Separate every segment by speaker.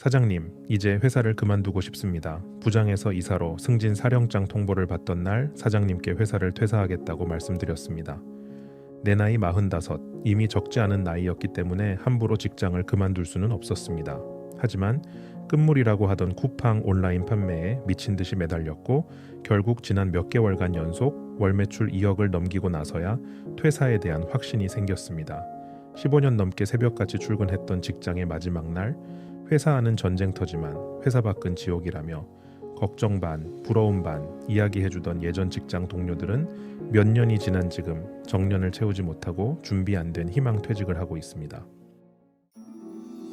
Speaker 1: 사장님, 이제 회사를 그만두고 싶습니다. 부장에서 이사로 승진 사령장 통보를 받던 날 사장님께 회사를 퇴사하겠다고 말씀드렸습니다. 내 나이 45, 이미 적지 않은 나이였기 때문에 함부로 직장을 그만둘 수는 없었습니다. 하지만 끝물이라고 하던 쿠팡 온라인 판매에 미친 듯이 매달렸고 결국 지난 몇 개월간 연속 월 매출 2억을 넘기고 나서야 퇴사에 대한 확신이 생겼습니다. 15년 넘게 새벽같이 출근했던 직장의 마지막 날, 회사 안은 전쟁터지만 회사 밖은 지옥이라며 걱정 반, 부러움 반 이야기해주던 예전 직장 동료들은 몇 년이 지난 지금 정년을 채우지 못하고 준비 안 된 희망 퇴직을 하고 있습니다.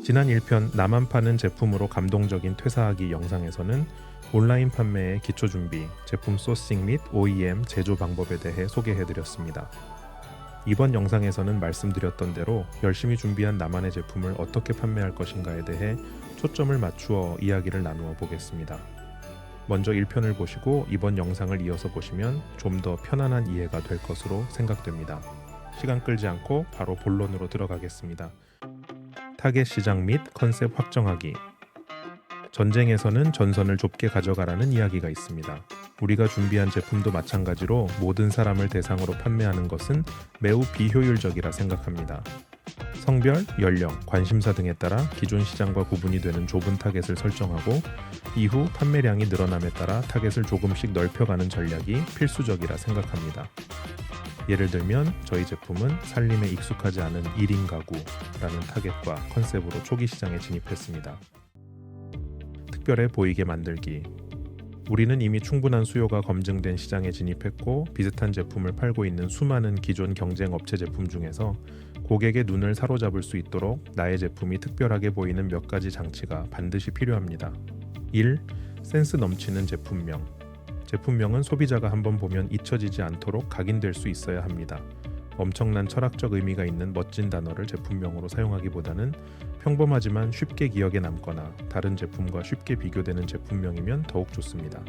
Speaker 1: 지난 1편 나만 파는 제품으로 감동적인 퇴사하기 영상에서는 온라인 판매의 기초 준비, 제품 소싱 및 OEM 제조 방법에 대해 소개해드렸습니다. 이번 영상에서는 말씀드렸던 대로 열심히 준비한 나만의 제품을 어떻게 판매할 것인가에 대해 초점을 맞추어 이야기를 나누어 보겠습니다. 먼저 1편을 보시고 이번 영상을 이어서 보시면 좀 더 편안한 이해가 될 것으로 생각됩니다. 시간 끌지 않고 바로 본론으로 들어가겠습니다. 타겟 시장 및 컨셉 확정하기. 전쟁에서는 전선을 좁게 가져가라는 이야기가 있습니다. 우리가 준비한 제품도 마찬가지로 모든 사람을 대상으로 판매하는 것은 매우 비효율적이라 생각합니다. 성별, 연령, 관심사 등에 따라 기존 시장과 구분이 되는 좁은 타겟을 설정하고 이후 판매량이 늘어남에 따라 타겟을 조금씩 넓혀가는 전략이 필수적이라 생각합니다. 예를 들면 저희 제품은 살림에 익숙하지 않은 1인 가구라는 타겟과 컨셉으로 초기 시장에 진입했습니다. 특별해 보이게 만들기. 우리는 이미 충분한 수요가 검증된 시장에 진입했고 비슷한 제품을 팔고 있는 수많은 기존 경쟁 업체 제품 중에서 고객의 눈을 사로잡을 수 있도록 나의 제품이 특별하게 보이는 몇 가지 장치가 반드시 필요합니다. 1. 센스 넘치는 제품명. 제품명은 소비자가 한번 보면 잊혀지지 않도록 각인될 수 있어야 합니다. 엄청난 철학적 의미가 있는 멋진 단어를 제품명으로 사용하기보다는 평범하지만 쉽게 기억에 남거나 다른 제품과 쉽게 비교되는 제품명이면 더욱 좋습니다.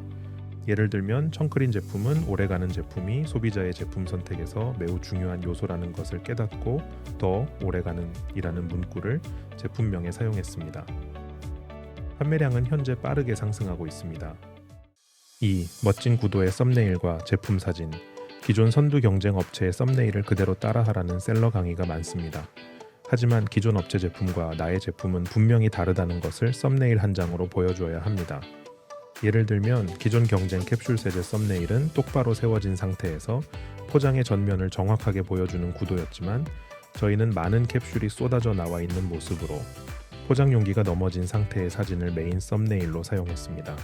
Speaker 1: 예를 들면 청크린 제품은 오래가는 제품이 소비자의 제품 선택에서 매우 중요한 요소라는 것을 깨닫고 더 오래가는 이라는 문구를 제품명에 사용했습니다. 판매량은 현재 빠르게 상승하고 있습니다. 2. 멋진 구도의 썸네일과 제품 사진. 기존 선두 경쟁 업체의 썸네일을 그대로 따라하라는 셀러 강의가 많습니다. 하지만 기존 업체 제품과 나의 제품은 분명히 다르다는 것을 썸네일 한 장으로 보여줘야 합니다. 예를 들면 기존 경쟁 캡슐 세제 썸네일은 똑바로 세워진 상태에서 포장의 전면을 정확하게 보여주는 구도였지만 저희는 많은 캡슐이 쏟아져 나와 있는 모습으로 포장 용기가 넘어진 상태의 사진을 메인 썸네일로 사용했습니다.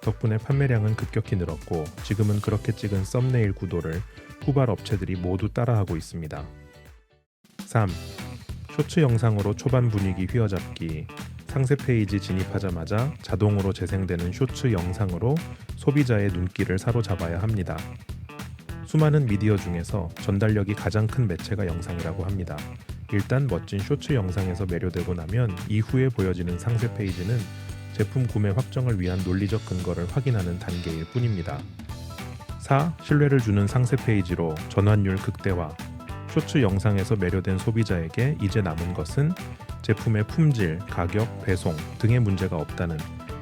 Speaker 1: 덕분에 판매량은 급격히 늘었고 지금은 그렇게 찍은 썸네일 구도를 후발 업체들이 모두 따라하고 있습니다. 3. 쇼츠 영상으로 초반 분위기 휘어잡기. 상세 페이지 진입하자마자 자동으로 재생되는 쇼츠 영상으로 소비자의 눈길을 사로잡아야 합니다. 수많은 미디어 중에서 전달력이 가장 큰 매체가 영상이라고 합니다. 일단 멋진 쇼츠 영상에서 매료되고 나면 이후에 보여지는 상세 페이지는 제품 구매 확정을 위한 논리적 근거를 확인하는 단계일 뿐입니다. 4. 신뢰를 주는 상세 페이지로 전환율 극대화. 쇼츠 영상에서 매료된 소비자에게 이제 남은 것은 제품의 품질, 가격, 배송 등의 문제가 없다는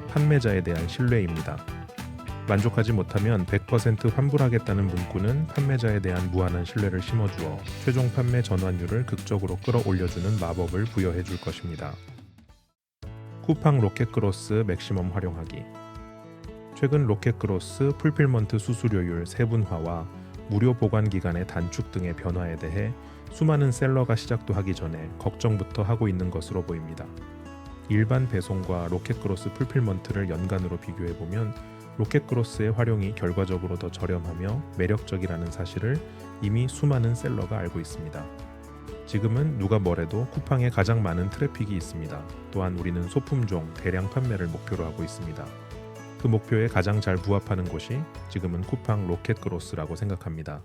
Speaker 1: 판매자에 대한 신뢰입니다. 만족하지 못하면 100% 환불하겠다는 문구는 판매자에 대한 무한한 신뢰를 심어주어 최종 판매 전환율을 극적으로 끌어올려주는 마법을 부여해 줄 것입니다. 쿠팡 로켓그로스 맥시멈 활용하기. 최근 로켓그로스 풀필먼트 수수료율 세분화와 무료 보관 기간의 단축 등의 변화에 대해 수많은 셀러가 시작도 하기 전에 걱정부터 하고 있는 것으로 보입니다. 일반 배송과 로켓그로스 풀필먼트를 연간으로 비교해보면 로켓그로스의 활용이 결과적으로 더 저렴하며 매력적이라는 사실을 이미 수많은 셀러가 알고 있습니다. 지금은 누가 뭐래도 쿠팡에 가장 많은 트래픽이 있습니다. 또한 우리는 소품종 대량 판매를 목표로 하고 있습니다. 그 목표에 가장 잘 부합하는 곳이 지금은 쿠팡 로켓그로스라고 생각합니다.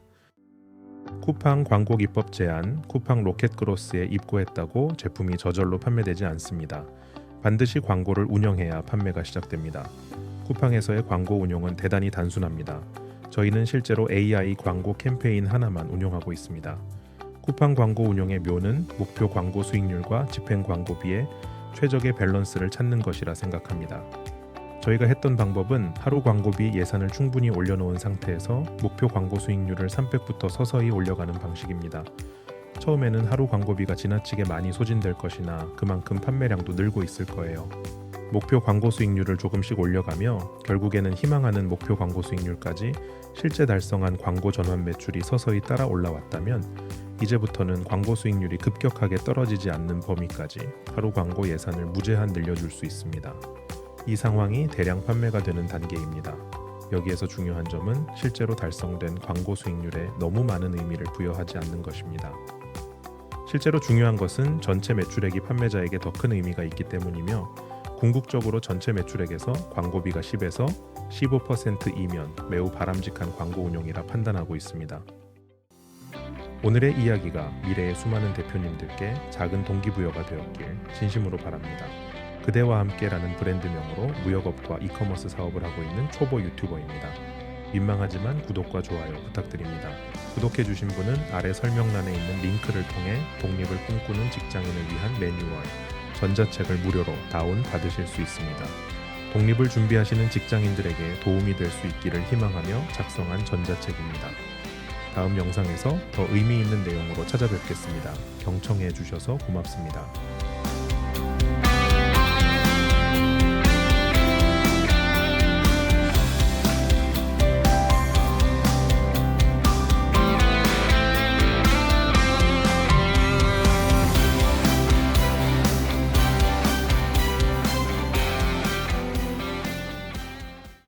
Speaker 1: 쿠팡 광고 기법 제한, 쿠팡 로켓그로스에 입고했다고 제품이 저절로 판매되지 않습니다. 반드시 광고를 운영해야 판매가 시작됩니다. 쿠팡에서의 광고 운용은 대단히 단순합니다. 저희는 실제로 AI 광고 캠페인 하나만 운용하고 있습니다. 쿠팡 광고 운용의 묘는 목표 광고 수익률과 집행 광고비의 최적의 밸런스를 찾는 것이라 생각합니다. 저희가 했던 방법은 하루 광고비 예산을 충분히 올려놓은 상태에서 목표 광고 수익률을 300부터 서서히 올려가는 방식입니다. 처음에는 하루 광고비가 지나치게 많이 소진될 것이나 그만큼 판매량도 늘고 있을 거예요. 목표 광고 수익률을 조금씩 올려가며 결국에는 희망하는 목표 광고 수익률까지 실제 달성한 광고 전환 매출이 서서히 따라 올라왔다면 이제부터는 광고 수익률이 급격하게 떨어지지 않는 범위까지 하루 광고 예산을 무제한 늘려줄 수 있습니다. 이 상황이 대량 판매가 되는 단계입니다. 여기에서 중요한 점은 실제로 달성된 광고 수익률에 너무 많은 의미를 부여하지 않는 것입니다. 실제로 중요한 것은 전체 매출액이 판매자에게 더 큰 의미가 있기 때문이며 궁극적으로 전체 매출액에서 광고비가 10에서 15%이면 매우 바람직한 광고 운용이라 판단하고 있습니다. 오늘의 이야기가 미래의 수많은 대표님들께 작은 동기부여가 되었길 진심으로 바랍니다. 그대와 함께라는 브랜드명으로 무역업과 이커머스 사업을 하고 있는 초보 유튜버입니다. 민망하지만 구독과 좋아요 부탁드립니다. 구독해주신 분은 아래 설명란에 있는 링크를 통해 독립을 꿈꾸는 직장인을 위한 매뉴얼, 전자책을 무료로 다운 받으실 수 있습니다. 독립을 준비하시는 직장인들에게 도움이 될 수 있기를 희망하며 작성한 전자책입니다. 다음 영상에서 더 의미 있는 내용으로 찾아뵙겠습니다. 경청해 주셔서 고맙습니다.